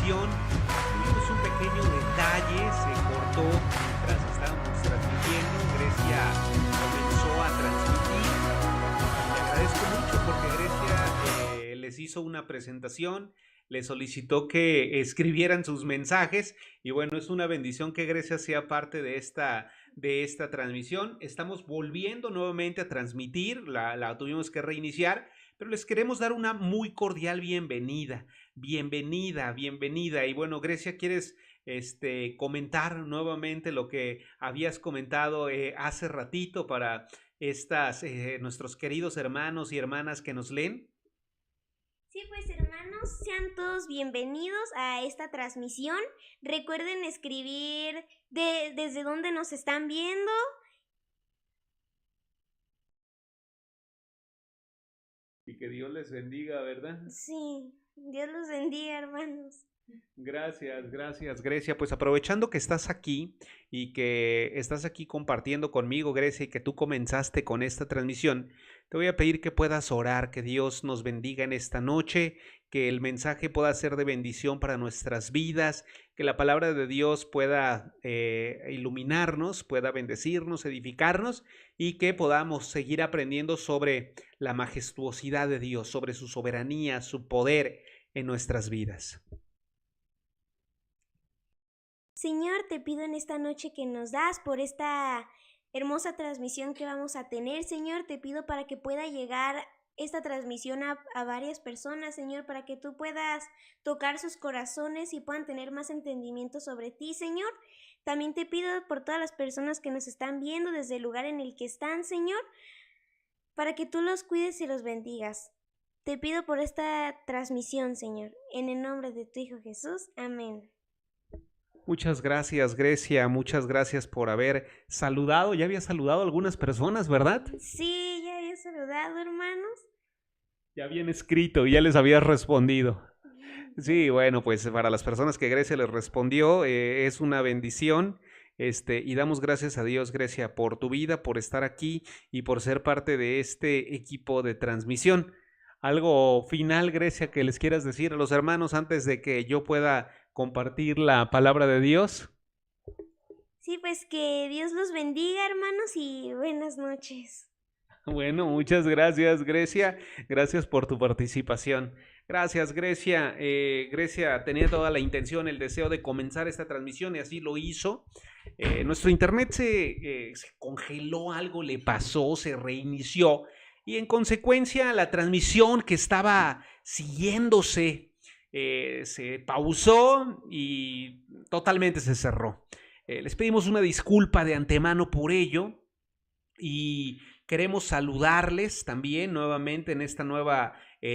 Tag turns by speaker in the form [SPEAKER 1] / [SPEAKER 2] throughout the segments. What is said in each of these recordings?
[SPEAKER 1] transmisión. Tuvimos un pequeño detalle, se cortó mientras estábamos transmitiendo. Grecia comenzó a transmitir. Le agradezco mucho porque Grecia les hizo una presentación, les solicitó que escribieran sus mensajes y bueno, es una bendición que Grecia sea parte de esta transmisión. Estamos volviendo nuevamente a transmitir, la tuvimos que reiniciar, pero les queremos dar una muy cordial bienvenida. Y bueno, Grecia, ¿quieres comentar nuevamente lo que habías comentado hace ratito para nuestros queridos hermanos y hermanas que nos leen?
[SPEAKER 2] Sí, pues hermanos, sean todos bienvenidos a esta transmisión. Recuerden escribir desde dónde nos están viendo.
[SPEAKER 1] Y que Dios les bendiga, ¿verdad?
[SPEAKER 2] Sí, Dios los bendiga, hermanos.
[SPEAKER 1] Gracias, Grecia. Pues aprovechando que estás aquí y que estás aquí compartiendo conmigo, Grecia, y que tú comenzaste con esta transmisión, te voy a pedir que puedas orar, que Dios nos bendiga en esta noche, que el mensaje pueda ser de bendición para nuestras vidas, que la palabra de Dios pueda iluminarnos, pueda bendecirnos, edificarnos y que podamos seguir aprendiendo sobre la majestuosidad de Dios, sobre su soberanía, su poder en nuestras vidas.
[SPEAKER 2] Señor, te pido en esta noche que nos das por esta hermosa transmisión que vamos a tener. Señor, te pido para que pueda llegar esta transmisión a varias personas, Señor, para que tú puedas tocar sus corazones y puedan tener más entendimiento sobre ti, Señor. También te pido por todas las personas que nos están viendo desde el lugar en el que están, Señor, para que tú los cuides y los bendigas. Te pido por esta transmisión, Señor, en el nombre de tu Hijo Jesús. Amén.
[SPEAKER 1] Muchas gracias, Grecia, muchas gracias por haber saludado. Ya había saludado a algunas personas, ¿verdad?
[SPEAKER 2] Sí, ya había saludado, hermanos.
[SPEAKER 1] Ya habían escrito y ya les habías respondido. Sí, bueno, pues para las personas que Grecia les respondió, es una bendición. Y damos gracias a Dios, Grecia, por tu vida, por estar aquí y por ser parte de este equipo de transmisión. ¿Algo final, Grecia, que les quieras decir a los hermanos antes de que yo pueda compartir la palabra de Dios?
[SPEAKER 2] Sí, pues que Dios los bendiga, hermanos, y buenas noches.
[SPEAKER 1] Bueno, muchas gracias, Grecia. Gracias por tu participación. Gracias, Grecia. Grecia tenía toda la intención, el deseo de comenzar esta transmisión y así lo hizo. Nuestro internet se congeló, algo le pasó, se reinició y en consecuencia la transmisión que estaba siguiéndose se pausó y totalmente se cerró. Les pedimos una disculpa de antemano por ello y queremos saludarles también nuevamente en esta nueva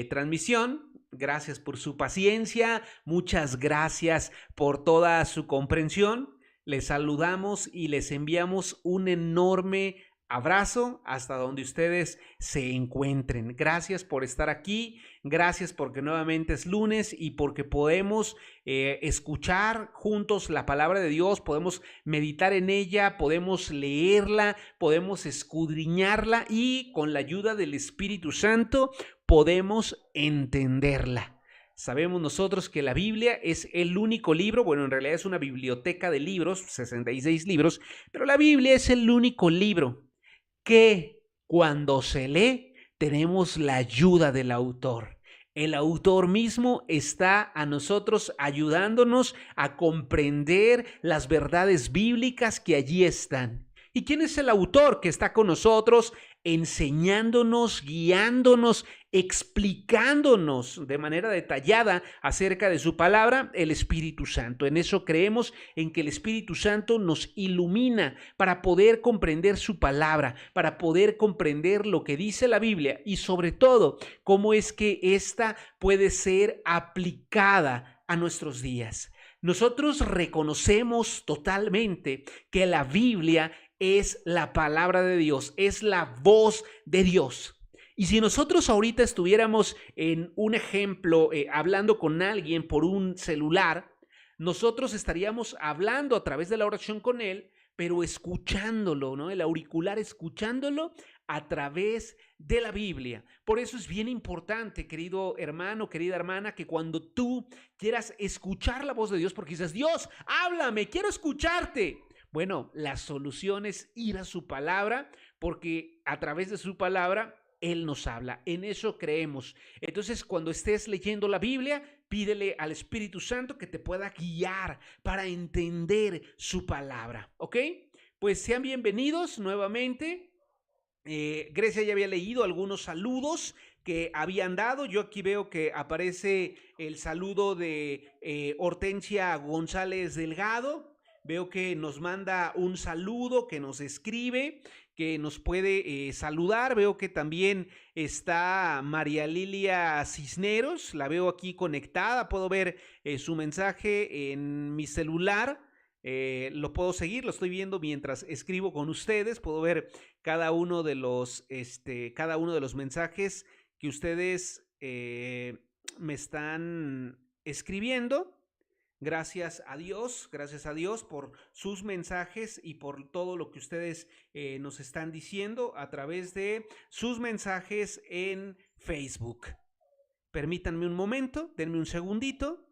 [SPEAKER 1] transmisión. Gracias por su paciencia, muchas gracias por toda su comprensión. Les saludamos y les enviamos un enorme abrazo hasta donde ustedes se encuentren. Gracias por estar aquí, gracias porque nuevamente es lunes y porque podemos escuchar juntos la palabra de Dios, podemos meditar en ella, podemos leerla, podemos escudriñarla y con la ayuda del Espíritu Santo podemos entenderla. Sabemos nosotros que la Biblia es el único libro, bueno, en realidad es una biblioteca de libros, 66 libros, pero la Biblia es el único libro que cuando se lee tenemos la ayuda del autor. El autor mismo está a nosotros ayudándonos a comprender las verdades bíblicas que allí están. ¿Y quién es el autor que está con nosotros enseñándonos, guiándonos, explicándonos de manera detallada acerca de su palabra? El Espíritu Santo. En eso creemos, en que el Espíritu Santo nos ilumina para poder comprender su palabra, para poder comprender lo que dice la Biblia y sobre todo cómo es que ésta puede ser aplicada a nuestros días. Nosotros reconocemos totalmente que la Biblia es la palabra de Dios, es la voz de Dios. Y si nosotros ahorita estuviéramos en un ejemplo, hablando con alguien por un celular, nosotros estaríamos hablando a través de la oración con él, pero escuchándolo, ¿no? El auricular escuchándolo a través de la Biblia. Por eso es bien importante, querido hermano, querida hermana, que cuando tú quieras escuchar la voz de Dios, porque dices, Dios, háblame, quiero escucharte. Bueno, la solución es ir a su palabra, porque a través de su palabra Él nos habla. En eso creemos. Entonces, cuando estés leyendo la Biblia, pídele al Espíritu Santo que te pueda guiar para entender su palabra. ¿Ok? Pues sean bienvenidos nuevamente. Grecia ya había leído algunos saludos que habían dado. Yo aquí veo que aparece el saludo de Hortensia González Delgado. Veo que nos manda un saludo, que nos escribe, que nos puede saludar. Veo que también está María Lilia Cisneros, la veo aquí conectada. Puedo ver su mensaje en mi celular. Lo puedo seguir, lo estoy viendo mientras escribo con ustedes. Puedo ver cada uno de los mensajes que ustedes me están escribiendo. Gracias a Dios por sus mensajes y por todo lo que ustedes nos están diciendo a través de sus mensajes en Facebook. Permítanme un momento, denme un segundito.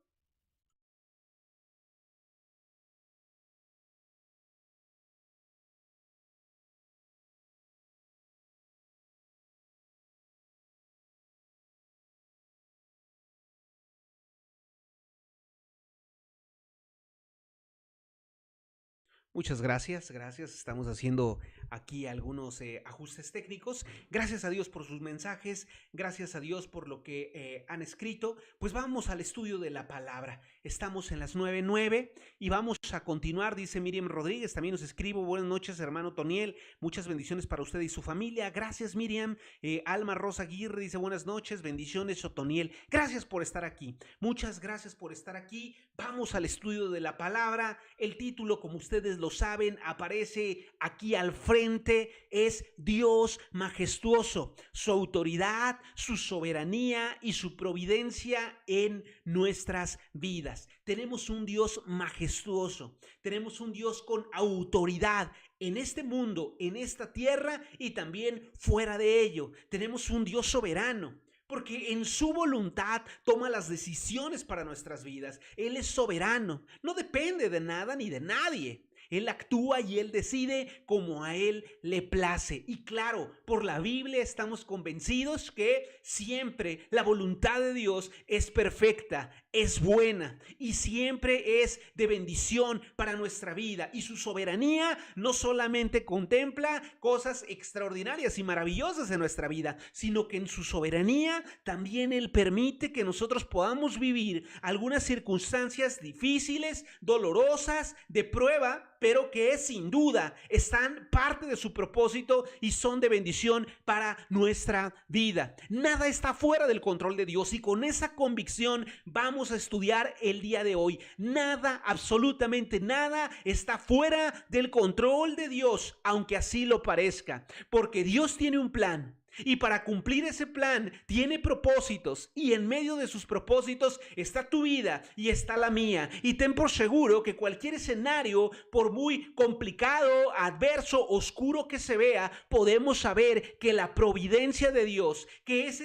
[SPEAKER 1] Muchas gracias, estamos haciendo aquí algunos ajustes técnicos. Gracias a Dios por sus mensajes, gracias a Dios por lo que han escrito. Pues vamos al estudio de la palabra. Estamos en las 9:09 y vamos a continuar. Dice Miriam Rodríguez, también nos escribo: buenas noches, hermano Toniel, muchas bendiciones para usted y su familia. Gracias, Miriam. Alma Rosa Aguirre dice: buenas noches, bendiciones, Otoniel. Gracias por estar aquí, muchas gracias por estar aquí. Vamos al estudio de la palabra. El título, como ustedes lo saben, aparece aquí al frente, es Dios majestuoso, su autoridad, su soberanía y su providencia en nuestras vidas. Tenemos un Dios majestuoso, tenemos un Dios con autoridad en este mundo, en esta tierra y también fuera de ello. Tenemos un Dios soberano, porque en su voluntad toma las decisiones para nuestras vidas. Él es soberano, no depende de nada ni de nadie. Él actúa y Él decide como a Él le place. Y claro, por la Biblia estamos convencidos que siempre la voluntad de Dios es perfecta, es buena y siempre es de bendición para nuestra vida. Y su soberanía no solamente contempla cosas extraordinarias y maravillosas en nuestra vida, sino que en su soberanía también Él permite que nosotros podamos vivir algunas circunstancias difíciles, dolorosas, de prueba, pero que sin duda están parte de su propósito y son de bendición para nuestra vida. Nada está fuera del control de Dios, y con esa convicción vamos a estudiar el día de hoy. Nada, absolutamente nada está fuera del control de Dios, aunque así lo parezca, porque Dios tiene un plan. Y para cumplir ese plan tiene propósitos, y en medio de sus propósitos está tu vida y está la mía. Y ten por seguro que cualquier escenario, por muy complicado, adverso, oscuro que se vea, podemos saber que la providencia de Dios, que es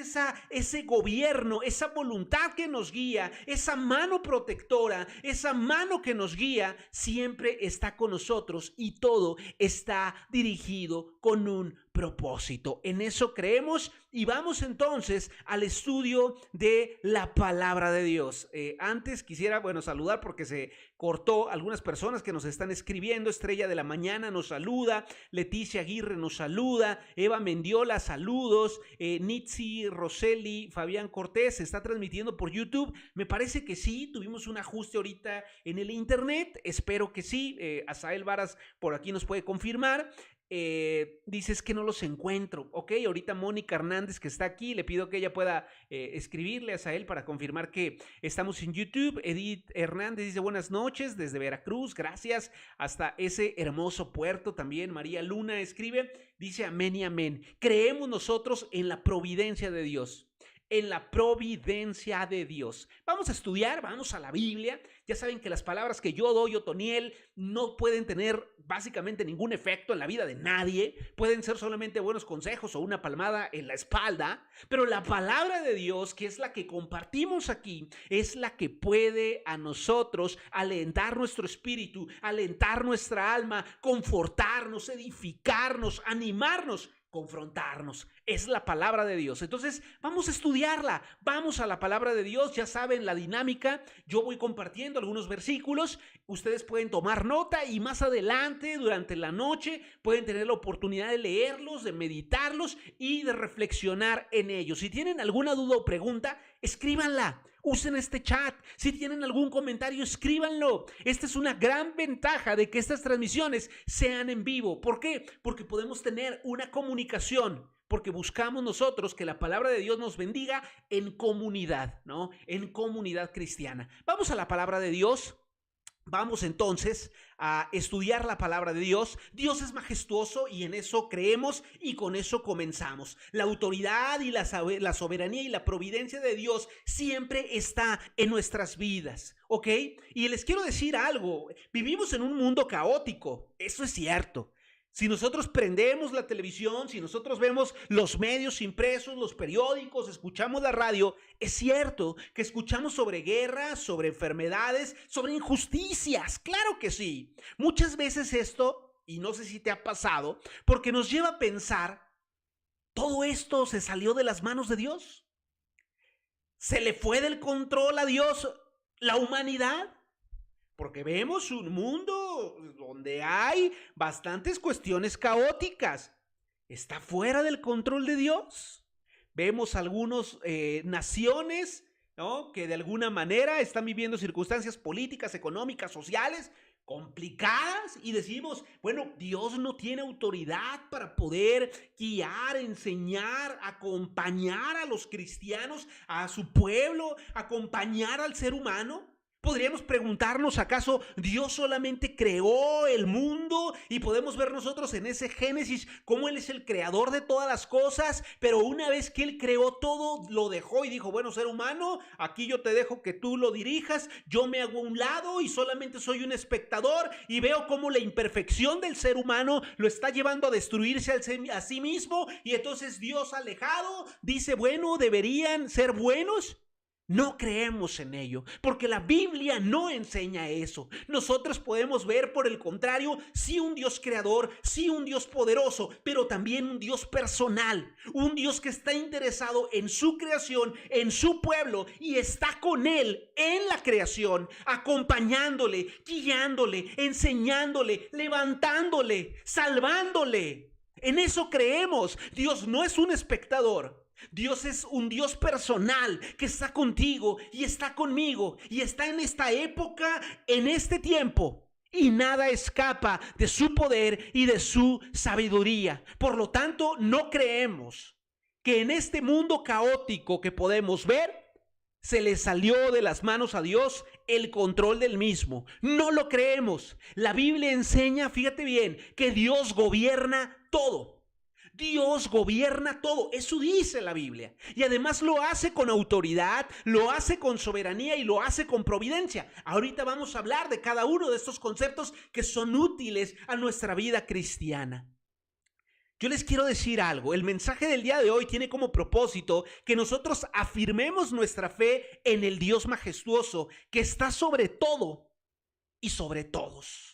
[SPEAKER 1] ese gobierno, esa voluntad que nos guía, esa mano protectora, esa mano que nos guía, siempre está con nosotros, y todo está dirigido con un propósito. En eso creemos, y vamos entonces al estudio de la palabra de Dios. Antes quisiera, saludar, porque se cortó, algunas personas que nos están escribiendo. Estrella de la Mañana nos saluda, Leticia Aguirre nos saluda, Eva Mendiola, saludos, Nitsi Roseli, Fabián Cortés. ¿Se está transmitiendo por YouTube? Me parece que sí, tuvimos un ajuste ahorita en el internet, espero que sí. Asael Varas por aquí nos puede confirmar. Dices que no los encuentro. Ok, ahorita Mónica Hernández, que está aquí, le pido que ella pueda escribirle a Sael para confirmar que estamos en YouTube. Edith Hernández dice: buenas noches desde Veracruz, gracias, hasta ese hermoso puerto también. María Luna escribe, dice: amén y amén. Creemos nosotros en la providencia de Dios. en la providencia de Dios. Vamos a estudiar, vamos a la Biblia. Ya saben que las palabras que yo doy, Otoniel, no pueden tener básicamente ningún efecto en la vida de nadie. Pueden ser solamente buenos consejos o una palmada en la espalda, pero la palabra de Dios, que es la que compartimos aquí, es la que puede a nosotros alentar nuestro espíritu, alentar nuestra alma, confortarnos, edificarnos, animarnos, confrontarnos. Es la palabra de Dios. Entonces vamos a estudiarla, vamos a la palabra de Dios. Ya saben la dinámica, yo voy compartiendo algunos versículos, ustedes pueden tomar nota y más adelante durante la noche pueden tener la oportunidad de leerlos, de meditarlos y de reflexionar en ellos. Si tienen alguna duda o pregunta, escríbanla. Usen este chat. Si tienen algún comentario, escríbanlo. Esta es una gran ventaja de que estas transmisiones sean en vivo. ¿Por qué? Porque podemos tener una comunicación, porque buscamos nosotros que la palabra de Dios nos bendiga en comunidad, ¿no? En comunidad cristiana. Vamos a la palabra de Dios. Vamos entonces a estudiar la palabra de Dios. Dios es majestuoso y en eso creemos y con eso comenzamos. La autoridad y la soberanía y la providencia de Dios siempre está en nuestras vidas, ¿ok? Y les quiero decir algo, vivimos en un mundo caótico, eso es cierto. Si nosotros prendemos la televisión, si nosotros vemos los medios impresos, los periódicos, escuchamos la radio, es cierto que escuchamos sobre guerras, sobre enfermedades, sobre injusticias. Claro que sí. Muchas veces esto, y no sé si te ha pasado, porque nos lleva a pensar, ¿todo esto se salió de las manos de Dios? ¿Se le fue del control a Dios la humanidad? Porque vemos un mundo donde hay bastantes cuestiones caóticas. ¿Está fuera del control de Dios? Vemos algunas naciones, ¿no?, que de alguna manera están viviendo circunstancias políticas, económicas, sociales complicadas y decimos, bueno, Dios no tiene autoridad para poder guiar, enseñar, acompañar a los cristianos, a su pueblo, acompañar al ser humano. Podríamos preguntarnos, ¿acaso Dios solamente creó el mundo? Y podemos ver nosotros en ese Génesis cómo Él es el creador de todas las cosas, pero una vez que Él creó todo, lo dejó y dijo, bueno, ser humano, aquí yo te dejo que tú lo dirijas, yo me hago a un lado y solamente soy un espectador y veo cómo la imperfección del ser humano lo está llevando a destruirse a sí mismo, y entonces Dios, alejado, dice, bueno, deberían ser buenos. No creemos en ello, porque la Biblia no enseña eso. Nosotros podemos ver, por el contrario, sí un Dios creador, sí un Dios poderoso, pero también un Dios personal, un Dios que está interesado en su creación, en su pueblo, y está con él en la creación, acompañándole, guiándole, enseñándole, levantándole, salvándole. En eso creemos. Dios no es un espectador. Dios es un Dios personal que está contigo y está conmigo y está en esta época, en este tiempo, y nada escapa de su poder y de su sabiduría. Por lo tanto, no creemos que en este mundo caótico que podemos ver se le salió de las manos a Dios el control del mismo. No lo creemos. La Biblia enseña, fíjate bien, que Dios gobierna todo. Dios gobierna todo, eso dice la Biblia, y además lo hace con autoridad, lo hace con soberanía y lo hace con providencia. Ahorita vamos a hablar de cada uno de estos conceptos que son útiles a nuestra vida cristiana. Yo les quiero decir algo, el mensaje del día de hoy tiene como propósito que nosotros afirmemos nuestra fe en el Dios majestuoso que está sobre todo y sobre todos.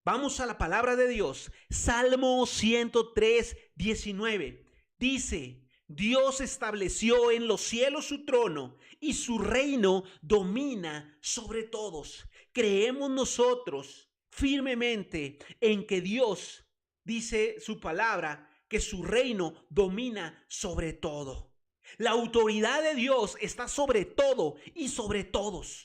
[SPEAKER 1] Vamos a la palabra de Dios. Salmo 103, 19. Dice, Dios estableció en los cielos su trono y su reino domina sobre todos. Creemos nosotros firmemente en que Dios, dice su palabra, que su reino domina sobre todo. La autoridad de Dios está sobre todo y sobre todos.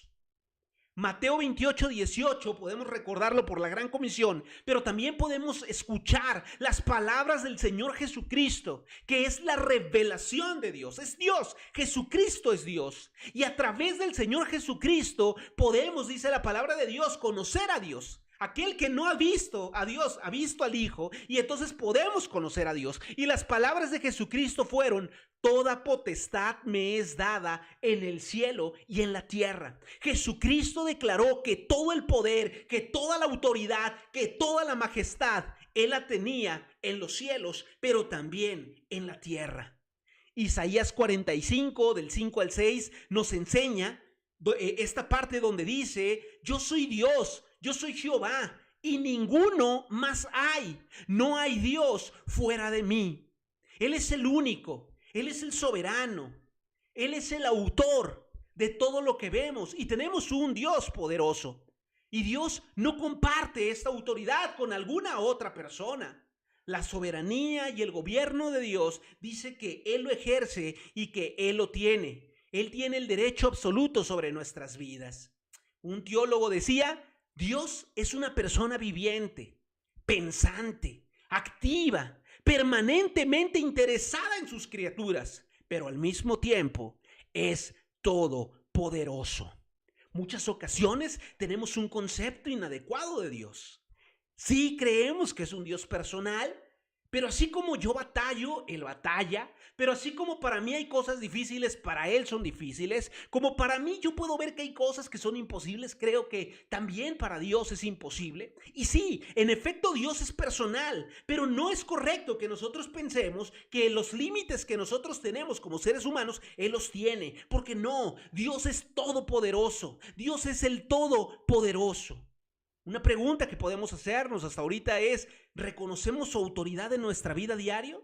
[SPEAKER 1] Mateo 28, 18, podemos recordarlo por la gran comisión, pero también podemos escuchar las palabras del Señor Jesucristo, que es la revelación de Dios. Es Dios, Jesucristo es Dios. Y a través del Señor Jesucristo podemos, dice la palabra de Dios, conocer a Dios. Aquel que no ha visto a Dios, ha visto al Hijo, y entonces podemos conocer a Dios. Y las palabras de Jesucristo fueron: toda potestad me es dada en el cielo y en la tierra. Jesucristo declaró que todo el poder, que toda la autoridad, que toda la majestad, Él la tenía en los cielos, pero también en la tierra. Isaías 45, del 5 al 6, nos enseña esta parte donde dice: yo soy Dios, yo soy Jehová, y ninguno más hay. No hay Dios fuera de mí. Él es el único, Él es el soberano, Él es el autor de todo lo que vemos, y tenemos un Dios poderoso. Y Dios no comparte esta autoridad con alguna otra persona. La soberanía y el gobierno de Dios dice que Él lo ejerce y que Él lo tiene. Él tiene el derecho absoluto sobre nuestras vidas. Un teólogo decía: Dios es una persona viviente, pensante, activa, permanentemente interesada en sus criaturas, pero al mismo tiempo es todopoderoso. Muchas ocasiones tenemos un concepto inadecuado de Dios. Sí creemos que es un Dios personal, pero así como yo batallo, Él batalla. Pero así como para mí hay cosas difíciles, para Él son difíciles. Como para mí yo puedo ver que hay cosas que son imposibles, creo que también para Dios es imposible. Y sí, en efecto Dios es personal, pero no es correcto que nosotros pensemos que los límites que nosotros tenemos como seres humanos, Él los tiene. Porque no, Dios es todopoderoso. Dios es el todopoderoso. Una pregunta que podemos hacernos hasta ahorita es: ¿reconocemos su autoridad en nuestra vida diaria?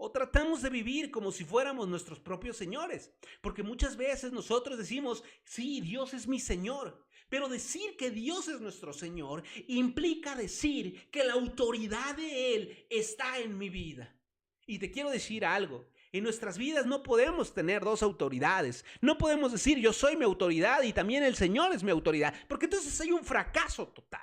[SPEAKER 1] ¿O tratamos de vivir como si fuéramos nuestros propios señores? Porque muchas veces nosotros decimos: sí, Dios es mi Señor. Pero decir que Dios es nuestro Señor implica decir que la autoridad de Él está en mi vida. Y te quiero decir algo: en nuestras vidas no podemos tener dos autoridades. No podemos decir: yo soy mi autoridad y también el Señor es mi autoridad, porque entonces hay un fracaso total.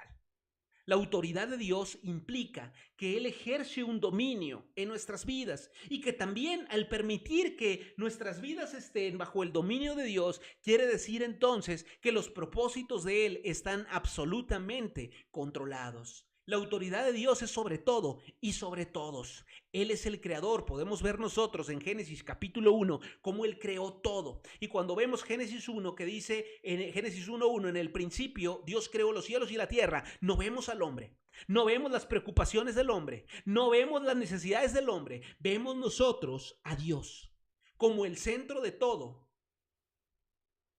[SPEAKER 1] La autoridad de Dios implica que Él ejerce un dominio en nuestras vidas, y que también al permitir que nuestras vidas estén bajo el dominio de Dios, quiere decir entonces que los propósitos de Él están absolutamente controlados. La autoridad de Dios es sobre todo y sobre todos. Él es el creador. Podemos ver nosotros en Génesis capítulo 1 cómo Él creó todo. Y cuando vemos Génesis 1 que dice en Génesis 1:1, en el principio Dios creó los cielos y la tierra, no vemos al hombre. No vemos las preocupaciones del hombre. No vemos las necesidades del hombre. Vemos nosotros a Dios como el centro de todo,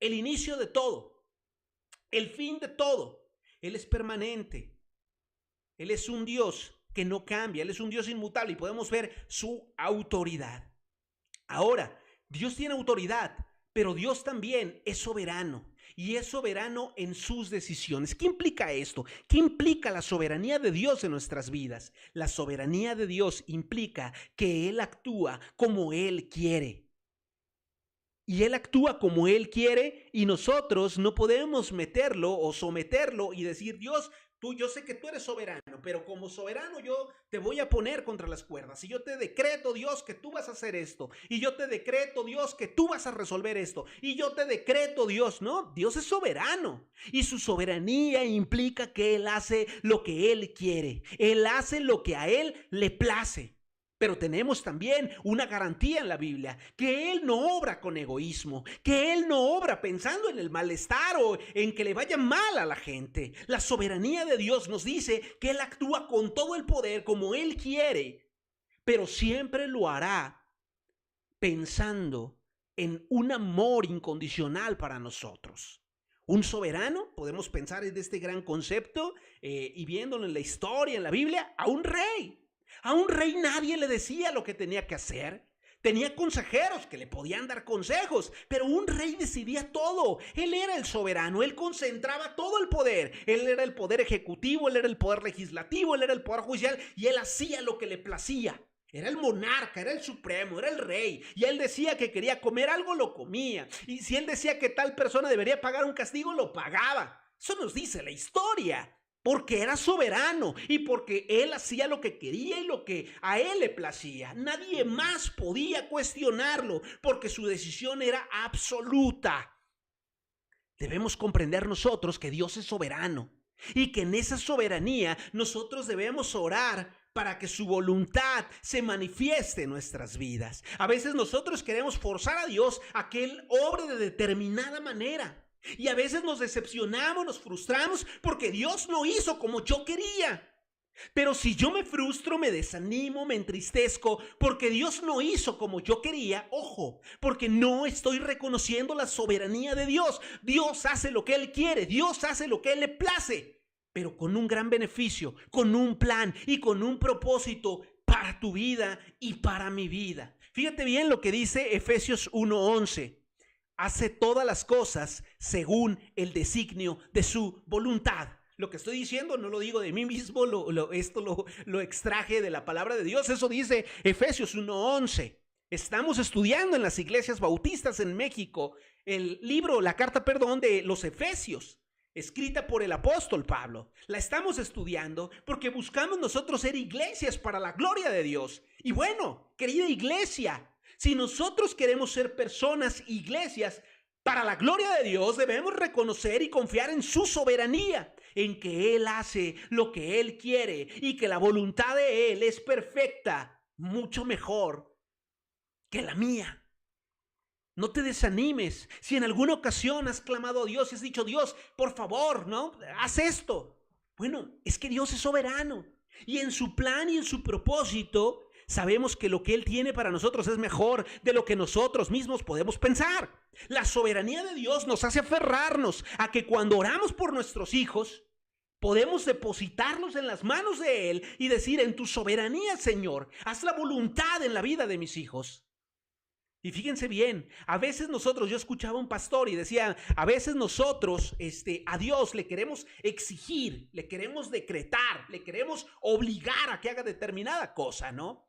[SPEAKER 1] el inicio de todo, el fin de todo. Él es permanente. Él es un Dios que no cambia, Él es un Dios inmutable, y podemos ver su autoridad. Ahora, Dios tiene autoridad, pero Dios también es soberano, y es soberano en sus decisiones. ¿Qué implica esto? ¿Qué implica la soberanía de Dios en nuestras vidas? La soberanía de Dios implica que Él actúa como Él quiere. Y Él actúa como Él quiere, y nosotros no podemos meterlo o someterlo y decir: Dios, yo sé que tú eres soberano, pero como soberano yo te voy a poner contra las cuerdas. Y yo te decreto, Dios, que tú vas a hacer esto. Y yo te decreto, Dios, que tú vas a resolver esto. Y yo te decreto, Dios. No, Dios es soberano. Y su soberanía implica que Él hace lo que Él quiere. Él hace lo que a Él le place. Pero tenemos también una garantía en la Biblia, que Él no obra con egoísmo, que Él no obra pensando en el malestar o en que le vaya mal a la gente. La soberanía de Dios nos dice que Él actúa con todo el poder como Él quiere, pero siempre lo hará pensando en un amor incondicional para nosotros. Un soberano, podemos pensar en este gran concepto y viéndolo en la historia, en la Biblia, a un rey. A un rey nadie le decía lo que tenía que hacer. Tenía consejeros que le podían dar consejos, pero un rey decidía todo. Él era el soberano, él concentraba todo el poder. Él era el poder ejecutivo, él era el poder legislativo, él era el poder judicial, y él hacía lo que le placía. Era el monarca, era el supremo, era el rey. Y él decía que quería comer algo, lo comía. Y si él decía que tal persona debería pagar un castigo, lo pagaba. Eso nos dice la historia. Porque era soberano y porque Él hacía lo que quería y lo que a Él le placía. Nadie más podía cuestionarlo porque su decisión era absoluta. Debemos comprender nosotros que Dios es soberano y que en esa soberanía nosotros debemos orar para que su voluntad se manifieste en nuestras vidas. A veces nosotros queremos forzar a Dios a que Él obre de determinada manera. Y a veces nos decepcionamos, nos frustramos porque Dios no hizo como yo quería. Pero si yo me frustro, me desanimo, me entristezco porque Dios no hizo como yo quería, ojo, porque no estoy reconociendo la soberanía de Dios. Dios hace lo que Él quiere, Dios hace lo que Él le place, pero con un gran beneficio, con un plan y con un propósito para tu vida y para mi vida. Fíjate bien lo que dice Efesios 1:11. Hace todas las cosas según el designio de su voluntad. Lo que estoy diciendo no lo digo de mí mismo, esto lo extraje de la palabra de Dios. Eso dice Efesios 1:11. Estamos estudiando en las iglesias bautistas en México la carta de los Efesios, escrita por el apóstol Pablo. La estamos estudiando porque buscamos nosotros ser iglesias para la gloria de Dios. Y bueno, querida iglesia, si nosotros queremos ser personas, iglesias, para la gloria de Dios, debemos reconocer y confiar en su soberanía, en que Él hace lo que Él quiere y que la voluntad de Él es perfecta, mucho mejor que la mía. No te desanimes. Si en alguna ocasión has clamado a Dios y has dicho, Dios, por favor, ¿no? Haz esto. Bueno, es que Dios es soberano y en su plan y en su propósito sabemos que lo que Él tiene para nosotros es mejor de lo que nosotros mismos podemos pensar. La soberanía de Dios nos hace aferrarnos a que cuando oramos por nuestros hijos, podemos depositarlos en las manos de Él y decir, en tu soberanía, Señor, haz la voluntad en la vida de mis hijos. Y fíjense bien, a veces yo escuchaba a un pastor y decía, a veces nosotros a Dios le queremos exigir, le queremos decretar, le queremos obligar a que haga determinada cosa, ¿no?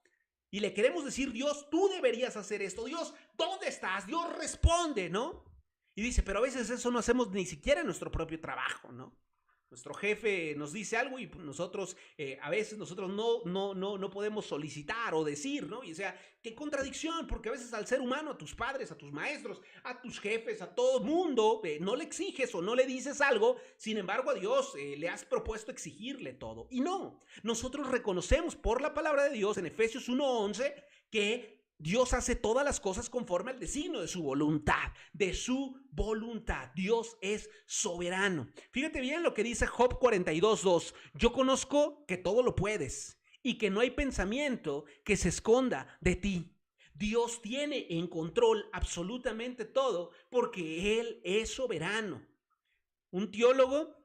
[SPEAKER 1] Y le queremos decir, Dios, tú deberías hacer esto. Dios, ¿dónde estás? Dios responde, ¿no? Y dice, pero a veces eso no hacemos ni siquiera en nuestro propio trabajo, ¿no? Nuestro jefe nos dice algo y nosotros, a veces nosotros no podemos solicitar o decir, ¿no? Y o sea, qué contradicción, porque a veces al ser humano, a tus padres, a tus maestros, a tus jefes, a todo mundo, no le exiges o no le dices algo, sin embargo a Dios le has propuesto exigirle todo. Y no, nosotros reconocemos por la palabra de Dios en Efesios 1:11 que Dios hace todas las cosas conforme al designio de su voluntad, Dios es soberano. Fíjate bien lo que dice Job 42:2. Yo conozco que todo lo puedes y que no hay pensamiento que se esconda de ti. Dios tiene en control absolutamente todo porque Él es soberano. Un teólogo,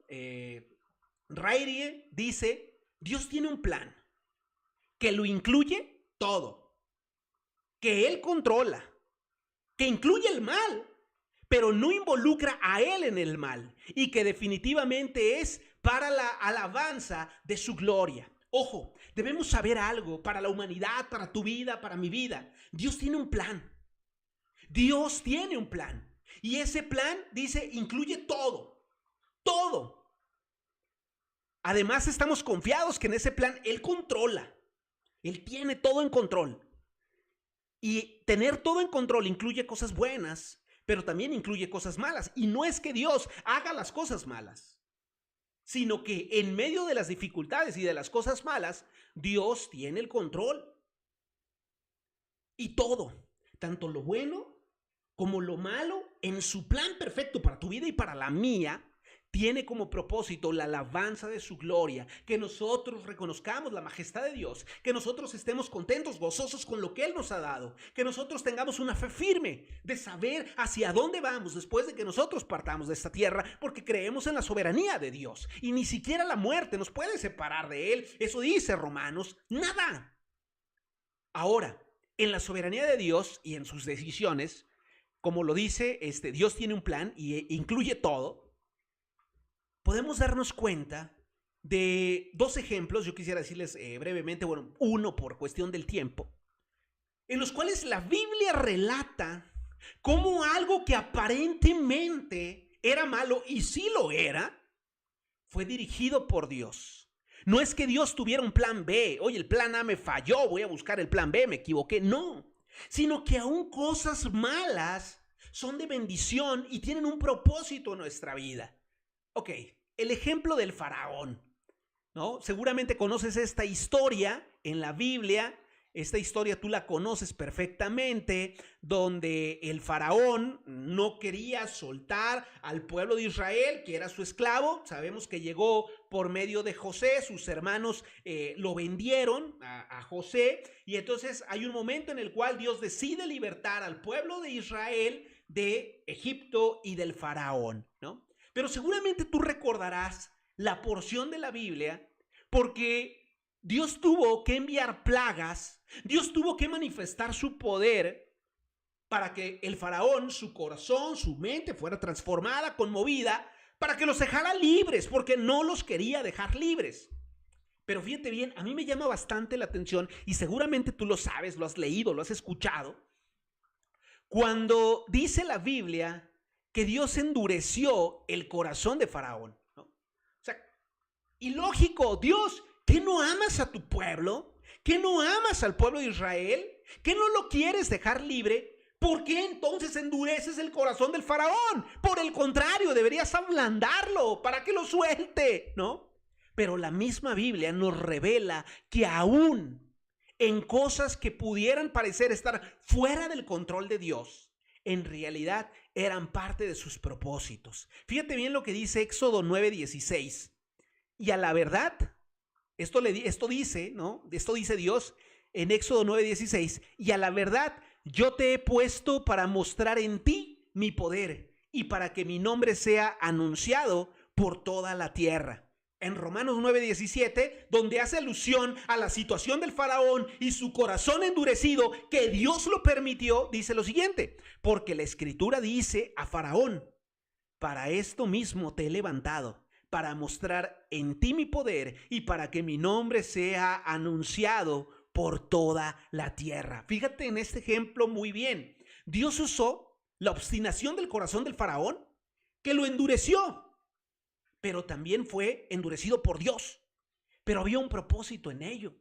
[SPEAKER 1] Rairie, dice, Dios tiene un plan que lo incluye todo, que Él controla, que incluye el mal, pero no involucra a Él en el mal y que definitivamente es para la alabanza de su gloria. Ojo, debemos saber algo para la humanidad, para tu vida, para mi vida. Dios tiene un plan. Dios tiene un plan. Y ese plan, dice, incluye todo. Todo. Además, estamos confiados que en ese plan Él controla. Él tiene todo en control. Y tener todo en control incluye cosas buenas, pero también incluye cosas malas. Y no es que Dios haga las cosas malas, sino que en medio de las dificultades y de las cosas malas, Dios tiene el control. Y todo, tanto lo bueno como lo malo, en su plan perfecto para tu vida y para la mía, tiene como propósito la alabanza de su gloria, que nosotros reconozcamos la majestad de Dios, que nosotros estemos contentos, gozosos con lo que Él nos ha dado, que nosotros tengamos una fe firme de saber hacia dónde vamos después de que nosotros partamos de esta tierra, porque creemos en la soberanía de Dios y ni siquiera la muerte nos puede separar de Él. Eso dice Romanos, nada. Ahora, en la soberanía de Dios y en sus decisiones, como lo dice, Dios tiene un plan y incluye todo. Podemos darnos cuenta de dos ejemplos, yo quisiera decirles brevemente, uno por cuestión del tiempo, en los cuales la Biblia relata cómo algo que aparentemente era malo, y sí lo era, fue dirigido por Dios. No es que Dios tuviera un plan B, oye, el plan A me falló, voy a buscar el plan B, me equivoqué, no, sino que aún cosas malas son de bendición y tienen un propósito en nuestra vida. Ok, el ejemplo del faraón, ¿no? Seguramente conoces esta historia en la Biblia. Esta historia tú la conoces perfectamente, donde el faraón no quería soltar al pueblo de Israel, que era su esclavo. Sabemos que llegó por medio de José, sus hermanos lo vendieron a José, y entonces hay un momento en el cual Dios decide libertar al pueblo de Israel de Egipto y del faraón, ¿no? Pero seguramente tú recordarás la porción de la Biblia porque Dios tuvo que enviar plagas, Dios tuvo que manifestar su poder para que el faraón, su corazón, su mente fuera transformada, conmovida, para que los dejara libres, porque no los quería dejar libres. Pero fíjate bien, a mí me llama bastante la atención, y seguramente tú lo sabes, lo has leído, lo has escuchado, cuando dice la Biblia que Dios endureció el corazón de faraón, ¿no? O sea, ilógico, Dios, ¿qué no amas a tu pueblo? ¿Qué no amas al pueblo de Israel? ¿Qué no lo quieres dejar libre? ¿Por qué entonces endureces el corazón del faraón? Por el contrario, deberías ablandarlo para que lo suelte, ¿no? Pero la misma Biblia nos revela que aún en cosas que pudieran parecer estar fuera del control de Dios, en realidad eran parte de sus propósitos. Fíjate bien lo que dice Éxodo 9:16. Y a la verdad, esto dice, ¿no? Esto dice Dios en Éxodo 9:16. Y a la verdad, yo te he puesto para mostrar en ti mi poder y para que mi nombre sea anunciado por toda la tierra. En Romanos 9:17, donde hace alusión a la situación del faraón y su corazón endurecido, que Dios lo permitió, dice lo siguiente: porque la escritura dice a faraón, para esto mismo te he levantado, para mostrar en ti mi poder y para que mi nombre sea anunciado por toda la tierra. Fíjate en este ejemplo muy bien. Dios usó la obstinación del corazón del faraón, que lo endureció, pero también fue endurecido por Dios. Pero había un propósito en ello.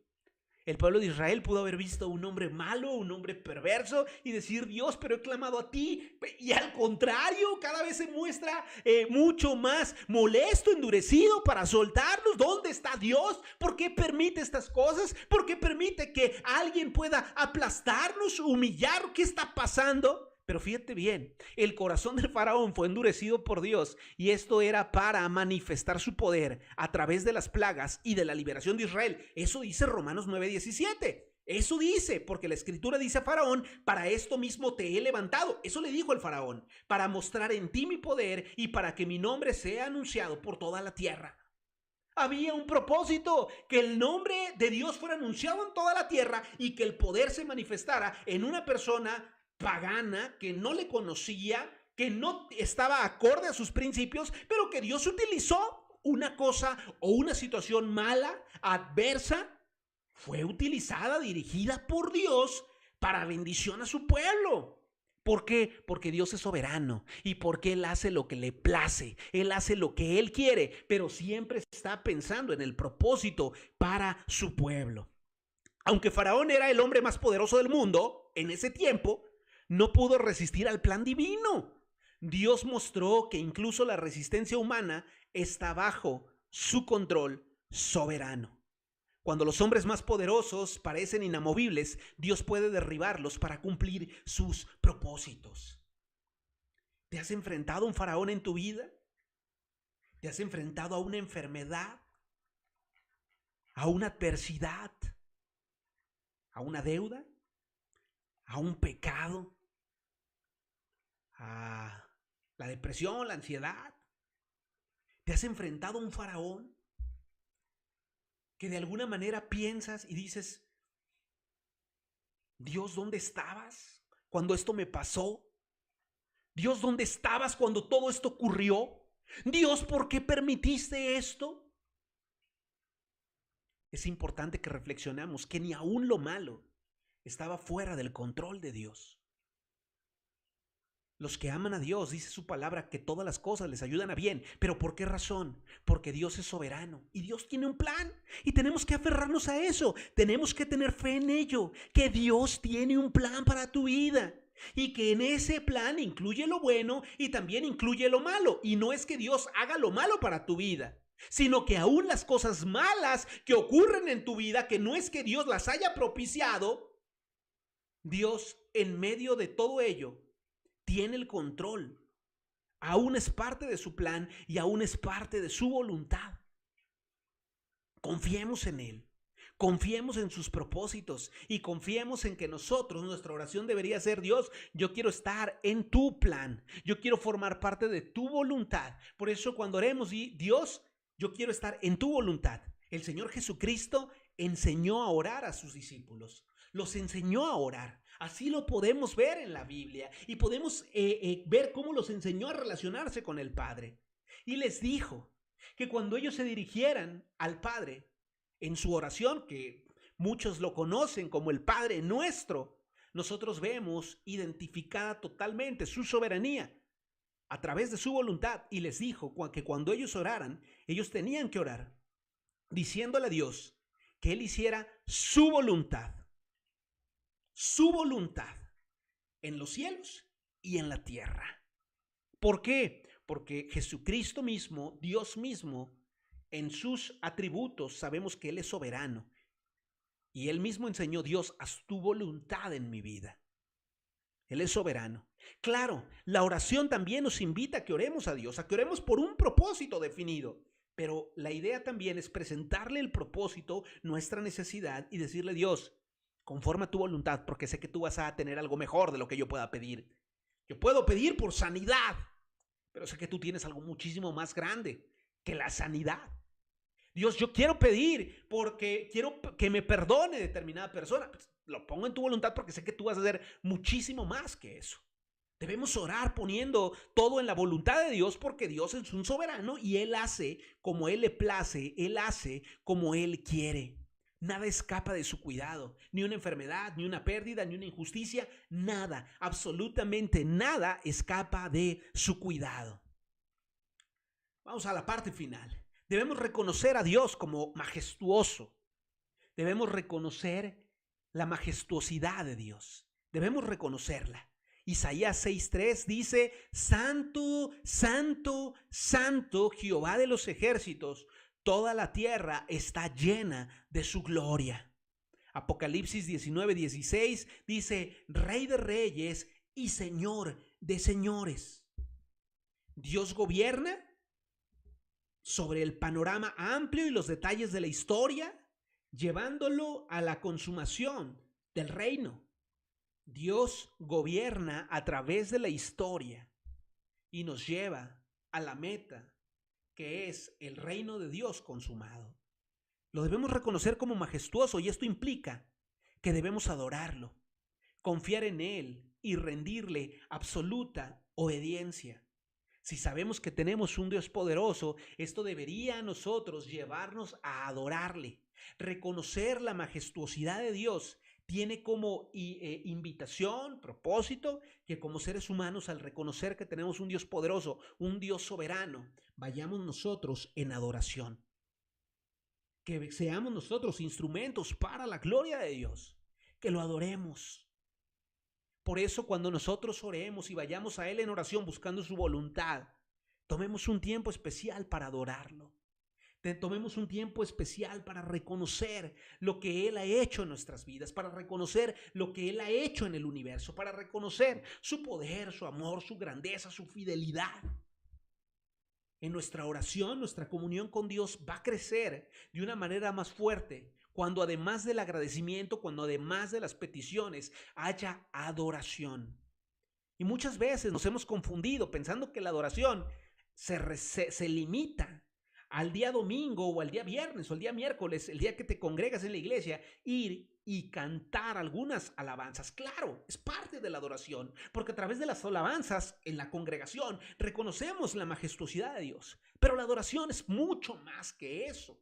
[SPEAKER 1] El pueblo de Israel pudo haber visto a un hombre malo, un hombre perverso, y decir: Dios, pero he clamado a ti. Y al contrario, cada vez se muestra mucho más molesto, endurecido para soltarnos. ¿Dónde está Dios? ¿Por qué permite estas cosas? ¿Por qué permite que alguien pueda aplastarnos, humillar? ¿Qué está pasando? Pero fíjate bien, el corazón del faraón fue endurecido por Dios, y esto era para manifestar su poder a través de las plagas y de la liberación de Israel. Eso dice Romanos 9:17. Eso dice, porque la escritura dice a faraón, para esto mismo te he levantado. Eso le dijo el faraón, para mostrar en ti mi poder y para que mi nombre sea anunciado por toda la tierra. Había un propósito, que el nombre de Dios fuera anunciado en toda la tierra y que el poder se manifestara en una persona pagana que no le conocía, que no estaba acorde a sus principios, pero que Dios utilizó una cosa o una situación mala, adversa, fue utilizada, dirigida por Dios para bendición a su pueblo. ¿Por qué? Porque Dios es soberano y porque Él hace lo que le place, Él hace lo que Él quiere, pero siempre está pensando en el propósito para su pueblo. Aunque Faraón era el hombre más poderoso del mundo en ese tiempo, no pudo resistir al plan divino. Dios mostró que incluso la resistencia humana está bajo su control soberano. Cuando los hombres más poderosos parecen inamovibles, Dios puede derribarlos para cumplir sus propósitos. ¿Te has enfrentado a un faraón en tu vida? ¿Te has enfrentado a una enfermedad? ¿A una adversidad? ¿A una deuda? ¿A un pecado? ¿A la depresión, la ansiedad? ¿Te has enfrentado a un faraón que de alguna manera piensas y dices: Dios, ¿dónde estabas cuando esto me pasó? Dios, ¿dónde estabas cuando todo esto ocurrió? Dios, ¿por qué permitiste esto? Es importante que reflexionemos que ni aún lo malo estaba fuera del control de Dios. Los que aman a Dios, dice su palabra, que todas las cosas les ayudan a bien. ¿Pero por qué razón? Porque Dios es soberano y Dios tiene un plan y tenemos que aferrarnos a eso. Tenemos que tener fe en ello, que Dios tiene un plan para tu vida. y que en ese plan incluye lo bueno y también incluye lo malo. Y no es que Dios haga lo malo para tu vida, sino que aún las cosas malas que ocurren en tu vida, que no es que Dios las haya propiciado, Dios en medio de todo ello tiene el control. Aún es parte de su plan y aún es parte de su voluntad. Confiemos en Él. Confiemos en sus propósitos y confiemos en que nuestra oración debería ser: Dios, yo quiero estar en tu plan, yo quiero formar parte de tu voluntad. Por eso cuando oremos, Dios, yo quiero estar en tu voluntad. El Señor Jesucristo enseñó a orar a sus discípulos, los enseñó a orar. Así lo podemos ver en la Biblia y podemos ver cómo los enseñó a relacionarse con el Padre. Y les dijo que cuando ellos se dirigieran al Padre, en su oración, que muchos lo conocen como el Padre Nuestro, nosotros vemos identificada totalmente su soberanía a través de su voluntad. Y les dijo que cuando ellos oraran, ellos tenían que orar diciéndole a Dios que Él hiciera su voluntad en los cielos y en la tierra. ¿Por qué? Porque Jesucristo mismo, Dios mismo, en sus atributos sabemos que Él es soberano. Y Él mismo enseñó: Dios, haz tu voluntad en mi vida. Él es soberano. Claro, la oración también nos invita a que oremos a Dios, a que oremos por un propósito definido. Pero la idea también es presentarle el propósito, nuestra necesidad, y decirle: Dios, conforme a tu voluntad, porque sé que tú vas a tener algo mejor de lo que yo pueda pedir. Yo puedo pedir por sanidad, pero sé que tú tienes algo muchísimo más grande que la sanidad. Dios, yo quiero pedir porque quiero que me perdone determinada persona. Pues lo pongo en tu voluntad porque sé que tú vas a hacer muchísimo más que eso. Debemos orar poniendo todo en la voluntad de Dios, porque Dios es un soberano y Él hace como Él le place, Él hace como Él quiere. Nada escapa de su cuidado, ni una enfermedad, ni una pérdida, ni una injusticia, nada, absolutamente nada escapa de su cuidado. Vamos a la parte final. Debemos reconocer a Dios como majestuoso. Debemos reconocer la majestuosidad de Dios. Debemos reconocerla. Isaías 6:3 dice: Santo, santo, santo, Jehová de los ejércitos, toda la tierra está llena de su gloria. Apocalipsis 19:16 dice: Rey de reyes y Señor de señores. Dios gobierna sobre el panorama amplio y los detalles de la historia, llevándolo a la consumación del reino. Dios gobierna a través de la historia y nos lleva a la meta, que es el reino de Dios consumado. Lo debemos reconocer como majestuoso, y esto implica que debemos adorarlo, confiar en Él y rendirle absoluta obediencia. Si sabemos que tenemos un Dios poderoso, esto debería a nosotros llevarnos a adorarle. Reconocer la majestuosidad de Dios tiene como invitación, propósito, que como seres humanos, al reconocer que tenemos un Dios poderoso, un Dios soberano, vayamos nosotros en adoración. Que seamos nosotros instrumentos para la gloria de Dios, que lo adoremos. Por eso, cuando nosotros oremos y vayamos a Él en oración buscando su voluntad, tomemos un tiempo especial para adorarlo. Tomemos un tiempo especial para reconocer lo que Él ha hecho en nuestras vidas, para reconocer lo que Él ha hecho en el universo, para reconocer su poder, su amor, su grandeza, su fidelidad. En nuestra oración, nuestra comunión con Dios va a crecer de una manera más fuerte cuando además del agradecimiento, cuando además de las peticiones, haya adoración. Y muchas veces nos hemos confundido pensando que la adoración se limita al día domingo o al día viernes o al día miércoles, el día que te congregas en la iglesia, ir y cantar algunas alabanzas. Claro, es parte de la adoración, porque a través de las alabanzas en la congregación reconocemos la majestuosidad de Dios. Pero la adoración es mucho más que eso.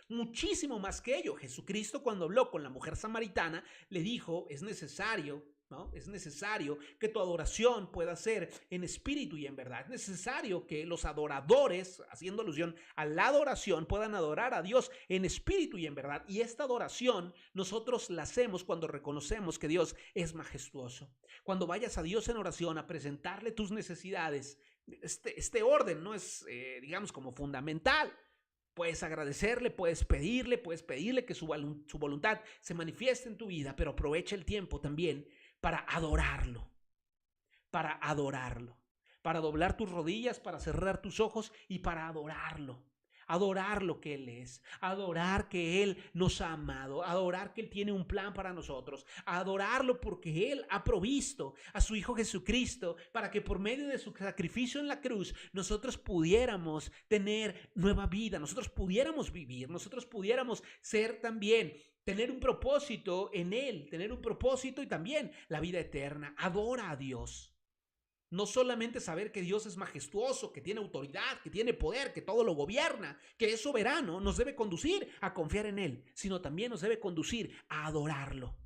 [SPEAKER 1] Muchísimo más que ello. Jesucristo, cuando habló con la mujer samaritana, le dijo: es necesario, ¿no? Es necesario que tu adoración pueda ser en espíritu y en verdad. Es necesario que los adoradores, haciendo alusión a la adoración, puedan adorar a Dios en espíritu y en verdad. Y esta adoración nosotros la hacemos cuando reconocemos que Dios es majestuoso. Cuando vayas a Dios en oración a presentarle tus necesidades, este orden no es, digamos, como fundamental. Puedes agradecerle, puedes pedirle que su voluntad se manifieste en tu vida, pero aprovecha el tiempo también para adorarlo, para doblar tus rodillas, para cerrar tus ojos y para adorarlo. Adorar lo que Él es, adorar que Él nos ha amado, adorar que Él tiene un plan para nosotros, adorarlo porque Él ha provisto a su Hijo Jesucristo para que por medio de su sacrificio en la cruz nosotros pudiéramos tener nueva vida, nosotros pudiéramos vivir, nosotros pudiéramos ser también, tener un propósito en Él, tener un propósito y también la vida eterna. Adora a Dios. No solamente saber que Dios es majestuoso, que tiene autoridad, que tiene poder, que todo lo gobierna, que es soberano, nos debe conducir a confiar en Él, sino también nos debe conducir a adorarlo.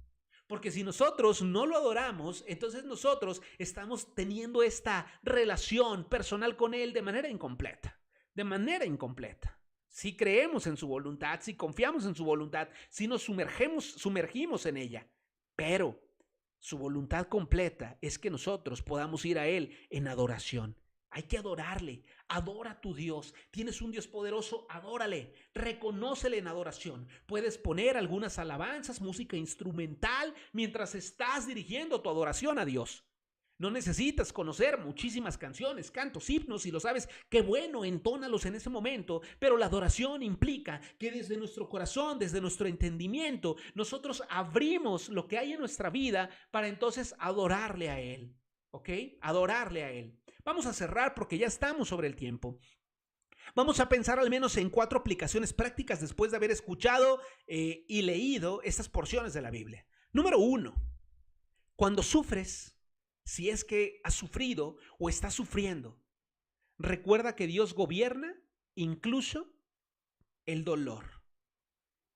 [SPEAKER 1] Porque si nosotros no lo adoramos, entonces nosotros estamos teniendo esta relación personal con Él de manera incompleta, Si creemos en su voluntad, si confiamos en su voluntad, si nos sumergimos en ella, pero su voluntad completa es que nosotros podamos ir a Él en adoración. Hay que adorarle. Adora a tu Dios. Tienes un Dios poderoso, adórale. Reconócele en adoración. Puedes poner algunas alabanzas, música instrumental, mientras estás dirigiendo tu adoración a Dios. No necesitas conocer muchísimas canciones, cantos, himnos, si lo sabes, qué bueno, entónalos en ese momento, pero la adoración implica que desde nuestro corazón, desde nuestro entendimiento, nosotros abrimos lo que hay en nuestra vida para entonces adorarle a Él, ¿ok? Adorarle a Él. Vamos a cerrar porque ya estamos sobre el tiempo. Vamos a pensar al menos en 4 aplicaciones prácticas después de haber escuchado y leído estas porciones de la Biblia. Número 1, cuando sufres, si es que has sufrido o estás sufriendo, recuerda que Dios gobierna incluso el dolor.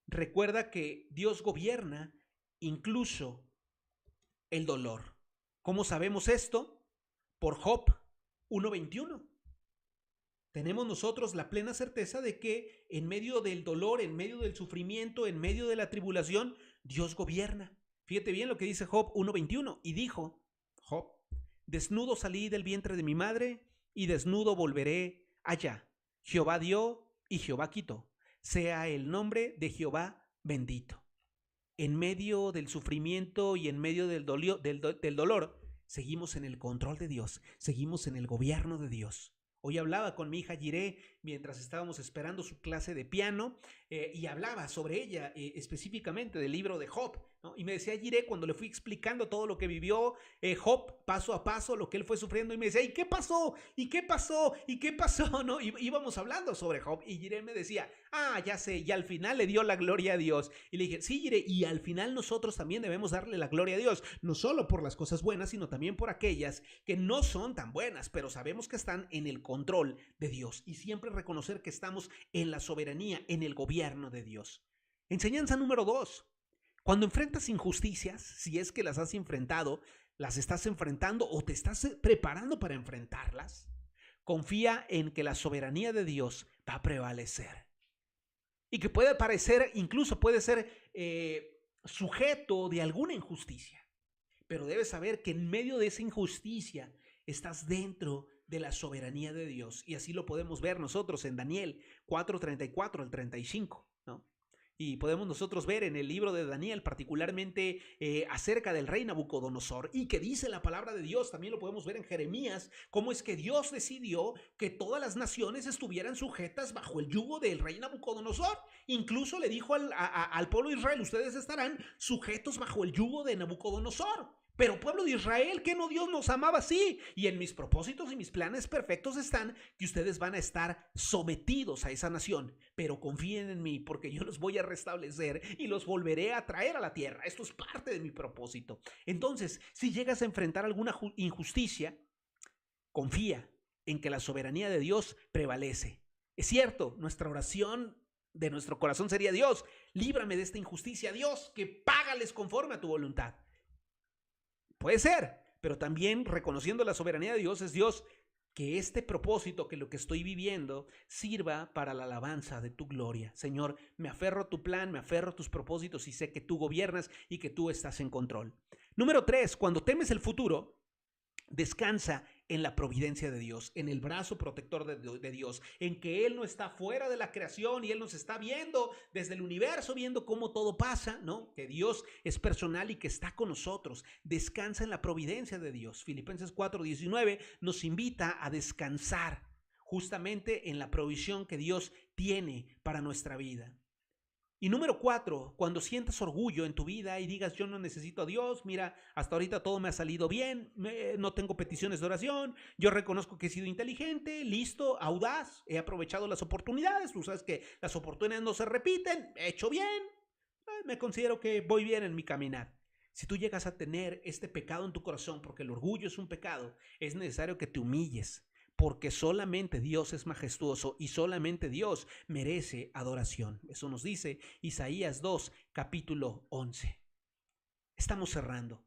[SPEAKER 1] Recuerda que Dios gobierna incluso el dolor. ¿Cómo sabemos esto? Por Job 1:21. Tenemos nosotros la plena certeza de que en medio del dolor, en medio del sufrimiento, en medio de la tribulación, Dios gobierna. Fíjate bien lo que dice Job 1:21. Y dijo Job: desnudo salí del vientre de mi madre y desnudo volveré allá. Jehová dio y Jehová quitó. Sea el nombre de Jehová bendito. En medio del sufrimiento y en medio del dolor, seguimos en el control de Dios, seguimos en el gobierno de Dios. Hoy hablaba con mi hija Jiré mientras estábamos esperando su clase de piano y hablaba sobre ella específicamente del libro de Job, ¿no? Y me decía Jiré, cuando le fui explicando todo lo que vivió Job paso a paso, lo que él fue sufriendo, y me decía: ¿y qué pasó? ¿Y qué pasó? ¿Y qué pasó? ¿No? Y íbamos hablando sobre Job y Jiré me decía: ya sé, y al final le dio la gloria a Dios. Y le dije: sí, Jiré, y al final nosotros también debemos darle la gloria a Dios, no solo por las cosas buenas, sino también por aquellas que no son tan buenas, pero sabemos que están en el control de Dios, y siempre reconocer que estamos en la soberanía, en el gobierno de Dios. Enseñanza número 2. Cuando enfrentas injusticias, si es que las has enfrentado, las estás enfrentando o te estás preparando para enfrentarlas, confía en que la soberanía de Dios va a prevalecer. Y que puede parecer, incluso puede ser sujeto de alguna injusticia. Pero debes saber que en medio de esa injusticia estás dentro de la soberanía de Dios. Y así lo podemos ver nosotros en Daniel 4:34 al 35, ¿no? Y podemos nosotros ver en el libro de Daniel particularmente acerca del rey Nabucodonosor, y que dice la palabra de Dios. También lo podemos ver en Jeremías, cómo es que Dios decidió que todas las naciones estuvieran sujetas bajo el yugo del rey Nabucodonosor. Incluso le dijo al pueblo de Israel: ustedes estarán sujetos bajo el yugo de Nabucodonosor. Pero pueblo de Israel, ¿qué no Dios nos amaba así? Y en mis propósitos y mis planes perfectos están que ustedes van a estar sometidos a esa nación. Pero confíen en mí, porque yo los voy a restablecer y los volveré a traer a la tierra. Esto es parte de mi propósito. Entonces, si llegas a enfrentar alguna injusticia, confía en que la soberanía de Dios prevalece. Es cierto, nuestra oración de nuestro corazón sería: Dios, líbrame de esta injusticia. Dios, que págales conforme a tu voluntad. Puede ser, pero también reconociendo la soberanía de Dios, es Dios que este propósito, que lo que estoy viviendo, sirva para la alabanza de tu gloria. Señor, me aferro a tu plan, me aferro a tus propósitos y sé que tú gobiernas y que tú estás en control. Número 3, cuando temes el futuro, descansa en la providencia de Dios, en el brazo protector de Dios, en que Él no está fuera de la creación y Él nos está viendo desde el universo, viendo cómo todo pasa, ¿no? Que Dios es personal y que está con nosotros. Descansa en la providencia de Dios. Filipenses 4:19 nos invita a descansar justamente en la provisión que Dios tiene para nuestra vida. Y número 4, cuando sientas orgullo en tu vida y digas yo no necesito a Dios, mira, hasta ahorita todo me ha salido bien, no tengo peticiones de oración, yo reconozco que he sido inteligente, listo, audaz, he aprovechado las oportunidades, tú sabes que las oportunidades no se repiten, he hecho bien, me considero que voy bien en mi caminar. Si tú llegas a tener este pecado en tu corazón, porque el orgullo es un pecado, es necesario que te humilles, porque solamente Dios es majestuoso y solamente Dios merece adoración. Eso nos dice Isaías 2, capítulo 11. Estamos cerrando.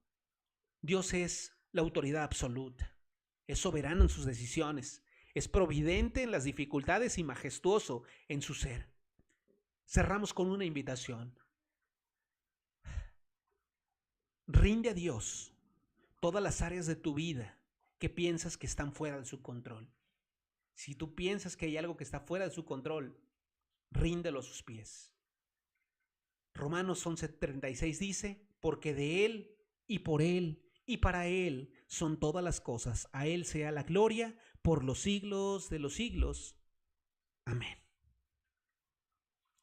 [SPEAKER 1] Dios es la autoridad absoluta, es soberano en sus decisiones, es providente en las dificultades y majestuoso en su ser. Cerramos con una invitación. Rinde a Dios todas las áreas de tu vida que piensas que están fuera de su control. Si tú piensas que hay algo que está fuera de su control, ríndelo a sus pies. Romanos 11:36 dice, porque de Él y por Él y para Él son todas las cosas. A Él sea la gloria por los siglos de los siglos. Amén.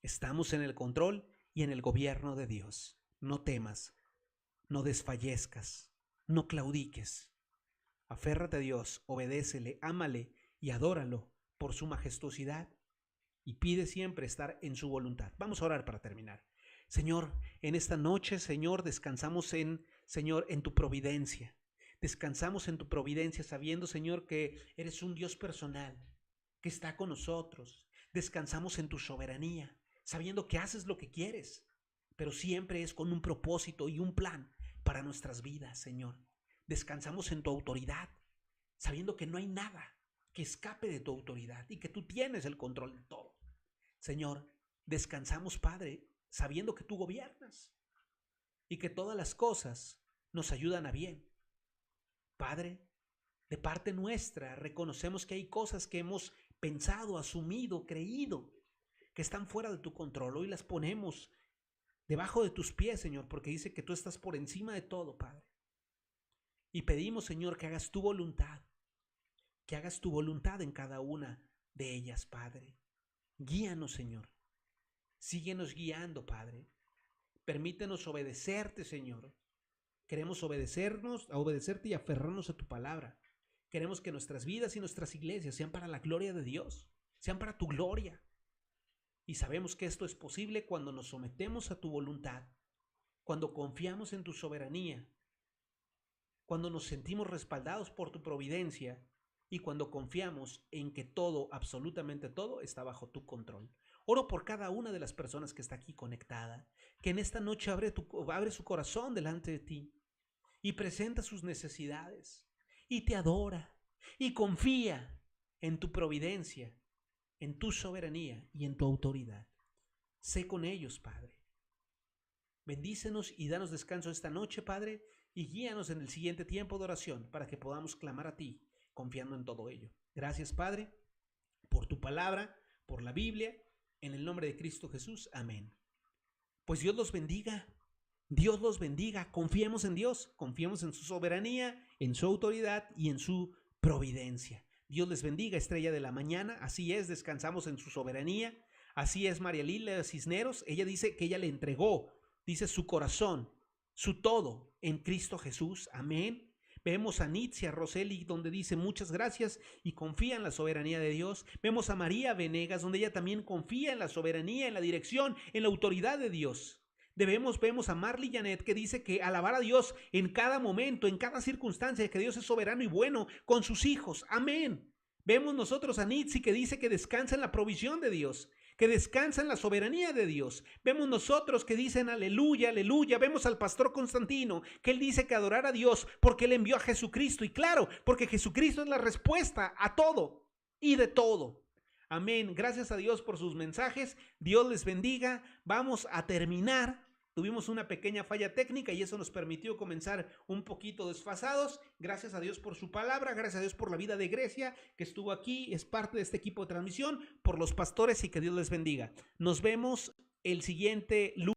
[SPEAKER 1] Estamos en el control y en el gobierno de Dios. No temas, no desfallezcas, no claudiques. Aférrate a Dios, obedécele, ámale y adóralo por su majestuosidad y pide siempre estar en su voluntad. Vamos a orar para terminar. Señor, en esta noche, Señor, descansamos Señor, en tu providencia. Descansamos en tu providencia sabiendo, Señor, que eres un Dios personal, que está con nosotros. Descansamos en tu soberanía, sabiendo que haces lo que quieres, pero siempre es con un propósito y un plan para nuestras vidas, Señor. Descansamos en tu autoridad, sabiendo que no hay nada que escape de tu autoridad y que tú tienes el control de todo. Señor, descansamos, Padre, sabiendo que tú gobiernas y que todas las cosas nos ayudan a bien. Padre, de parte nuestra reconocemos que hay cosas que hemos pensado, asumido, creído, que están fuera de tu control. Hoy las ponemos debajo de tus pies, Señor, porque dice que tú estás por encima de todo, Padre. Y pedimos, Señor, que hagas tu voluntad en cada una de ellas, Padre. Guíanos, Señor. Síguenos guiando, Padre. Permítenos obedecerte, Señor. Queremos obedecerte y aferrarnos a tu palabra. Queremos que nuestras vidas y nuestras iglesias sean para la gloria de Dios, sean para tu gloria. Y sabemos que esto es posible cuando nos sometemos a tu voluntad, cuando confiamos en tu soberanía, cuando nos sentimos respaldados por tu providencia y cuando confiamos en que todo, absolutamente todo, está bajo tu control. Oro por cada una de las personas que está aquí conectada, que en esta noche abre su corazón delante de ti y presenta sus necesidades y te adora y confía en tu providencia, en tu soberanía y en tu autoridad. Sé con ellos, Padre. Bendícenos y danos descanso esta noche, Padre, y guíanos en el siguiente tiempo de oración para que podamos clamar a ti, confiando en todo ello. Gracias, Padre, por tu palabra, por la Biblia, en el nombre de Cristo Jesús. Amén. Pues Dios los bendiga. Dios los bendiga. Confiemos en Dios, confiemos en su soberanía, en su autoridad y en su providencia. Dios les bendiga, estrella de la mañana. Así es, descansamos en su soberanía. Así es, María Lila Cisneros. Ella dice que ella le entregó, dice, su corazón, su todo en Cristo Jesús. Amén. Vemos a Nitzia Roseli, donde dice muchas gracias y confía en la soberanía de Dios. Vemos a María Venegas, donde ella también confía en la soberanía, en la dirección, en la autoridad de Dios. Vemos a Marley Janet, que dice que alabar a Dios en cada momento, en cada circunstancia, que Dios es soberano y bueno con sus hijos. Amén. Vemos nosotros a Nitsi, que dice que descansa en la provisión de Dios, que descansa en la soberanía de Dios. Vemos nosotros que dicen aleluya, aleluya. Vemos al pastor Constantino, que él dice que adorar a Dios porque él envió a Jesucristo. Y claro, porque Jesucristo es la respuesta a todo y de todo. Amén. Gracias a Dios por sus mensajes. Dios les bendiga. Vamos a terminar. Tuvimos una pequeña falla técnica y eso nos permitió comenzar un poquito desfasados. Gracias a Dios por su palabra, gracias a Dios por la vida de Grecia que estuvo aquí, es parte de este equipo de transmisión, por los pastores y que Dios les bendiga. Nos vemos el siguiente lunes.